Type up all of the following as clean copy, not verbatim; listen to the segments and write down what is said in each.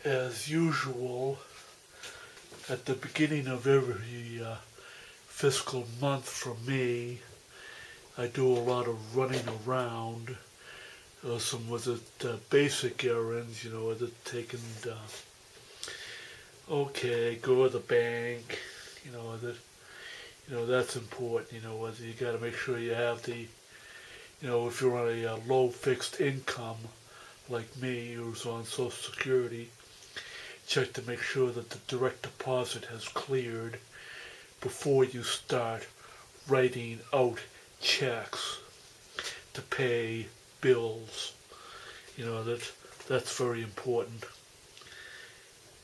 As usual, at the beginning of every fiscal month for me, I do a lot of running around. Some was it basic errands, was it taking, go to the bank, that's important, whether you got to make sure you have the, if you're on a low fixed income, like me, who's on Social Security, check to make sure that the direct deposit has cleared before you start writing out checks to pay bills. That's very important.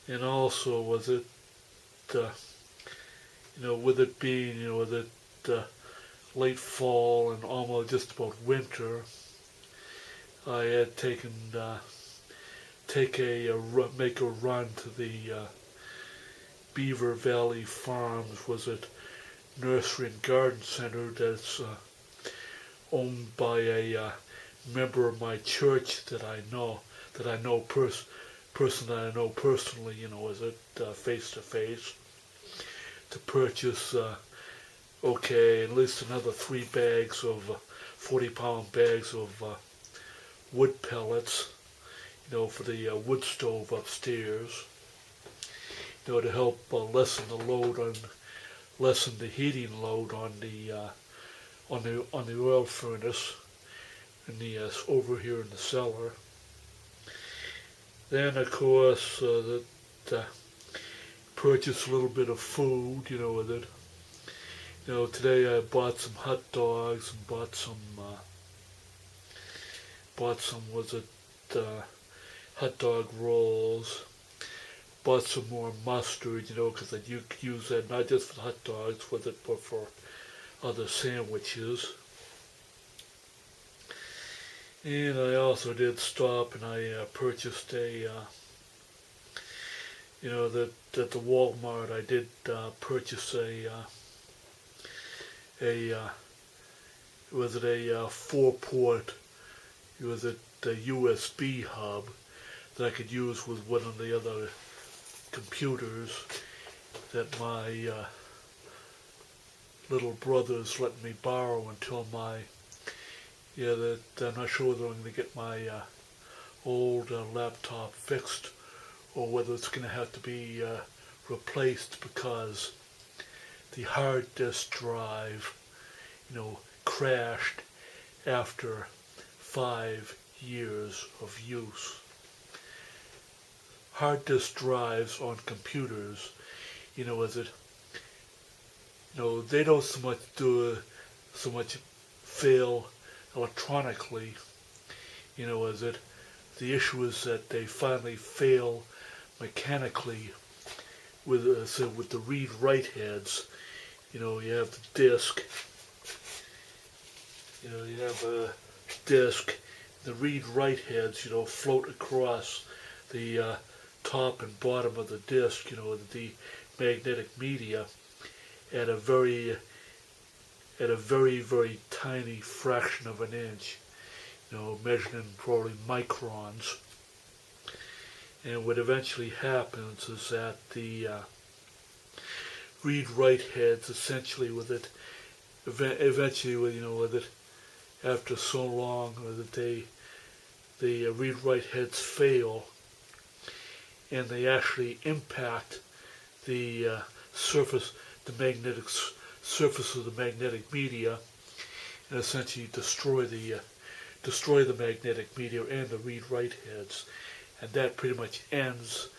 And also, was it, with it being, with it late fall and almost just about winter, I had make a run to the Beaver Valley Farms, was it Nursery and Garden Center that's owned by a member of my church that I know person that I know personally, was it face to face, to purchase at least another 3 bags of 40-pound bags of wood pellets, for the wood stove upstairs, to help lessen the heating load on the oil furnace in the over here in the cellar. Then of course purchase a little bit of food, with it. Today I bought some hot dogs and bought some hot dog rolls. Bought some more mustard, because I use that not just for hot dogs with it, but for other sandwiches. And I also did stop and I purchased a, at the Walmart I did purchase a 4-port, the USB hub that I could use with one of the other computers that my little brothers let me borrow until that I'm not sure whether I'm going to get my old laptop fixed or whether it's going to have to be replaced because the hard disk drive, crashed after 5 years of use. Hard disk drives on computers, they don't so much fail electronically, the issue is that they finally fail mechanically with the read-write heads. You have the disk, you have a disk, the read-write heads, float across the top and bottom of the disk, the magnetic media at a very, very tiny fraction of an inch, measured in probably microns. And what eventually happens is that the read-write heads, essentially with it, after so long, that the read-write heads fail, and they actually impact the magnetic surface of the magnetic media, and essentially destroy the magnetic media and the read-write heads, and that pretty much is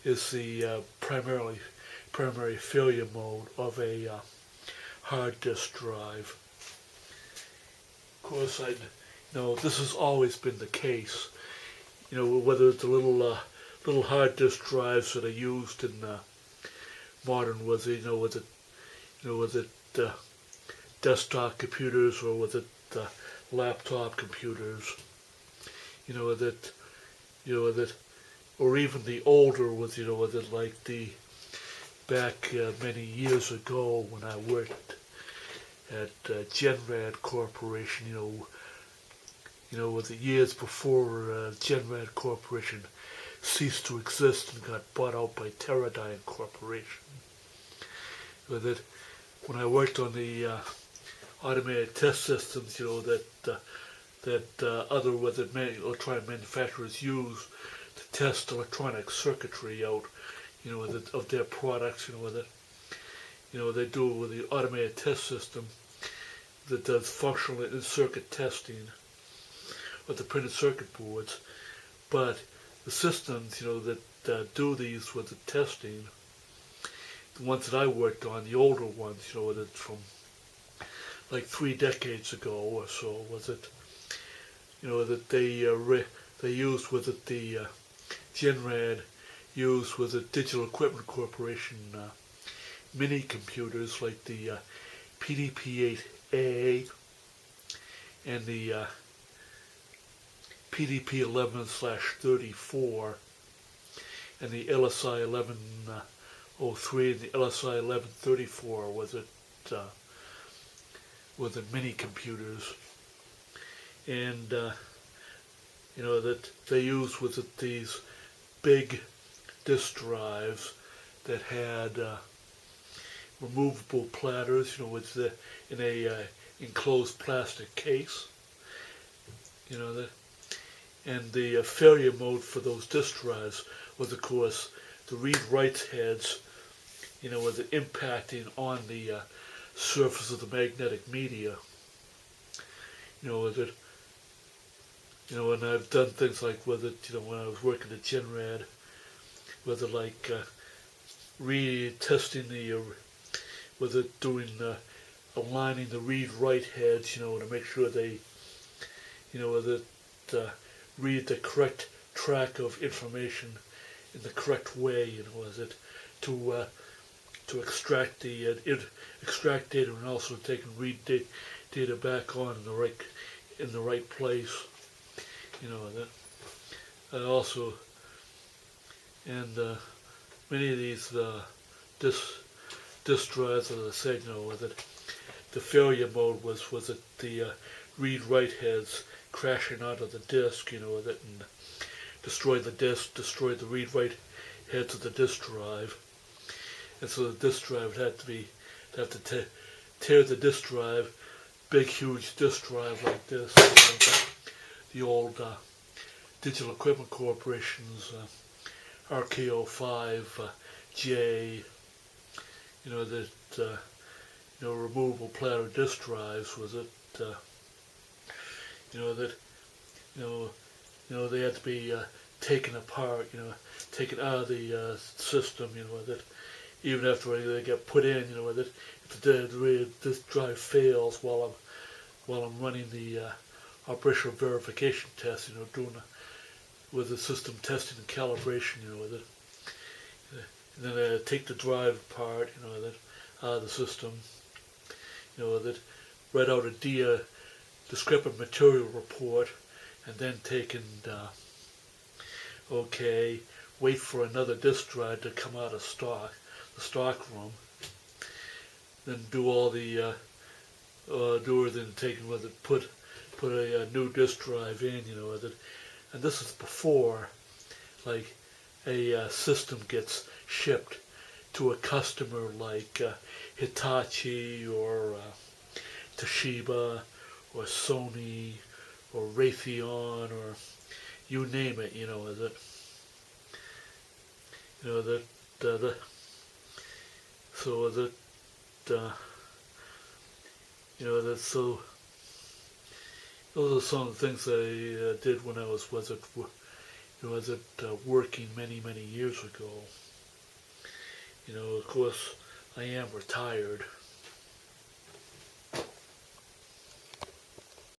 the primary failure mode of a hard disk drive. Of course, this has always been the case. Whether it's the little hard disk drives that are used in modern, was it desktop computers or was it laptop computers, or even the older was, like the back many years ago when I worked at Genrad Corporation, was the years before Genrad Corporation ceased to exist and got bought out by Teradyne Corporation. With it, when I worked on the automated test systems, that other electronic manufacturers use to test electronic circuitry out, of their products, they do it with the automated test system that does functional and circuit testing of the printed circuit boards. But the systems, that do these with the testing, the ones that I worked on, the older ones, that's from like 3 decades ago or so, was it, that they used with it the Genrad used with the Digital Equipment Corporation mini computers like the PDP-8A and the PDP-11/34 and the LSI-1103 and the LSI-1134 was the mini computers, and that they used with it these big disk drives that had removable platters, in a enclosed plastic case, and the failure mode for those disk drives was, of course, the read-write heads, was impacting on the surface of the magnetic media, with it, and I've done things like with it, when I was working at Genrad, with it like retesting with it doing aligning the read-write heads, to make sure they, read the correct track of information in the correct way, to extract extract data and also take and read data back on in the right place, that also, and many of these disk drives, as I said, the failure mode was it the read-write heads crashing out of the disk, and destroy the disk, destroy the read-write heads of the disk drive, and so the disk drive would have to tear the disk drive, big huge disk drive like this, the old Digital Equipment Corporation's RKO5J, that removable platter disk drives, was it, they had to be taken apart, taken out of the system, that even after they get put in, that if the disk drive fails while I'm running the operational verification test, doing with the system testing and calibration, with it, and then take the drive apart, that out of the system, that read out a discrepant material report, and then take and wait for another disk drive to come out of the stock room, then do all the then take and with it put a new disk drive in, with it, and this is before like a system gets shipped to a customer like Hitachi or Toshiba or Sony or Raytheon or you name it, is it, so that so those are some of the things I did when I was working many years ago. Of course, I am retired.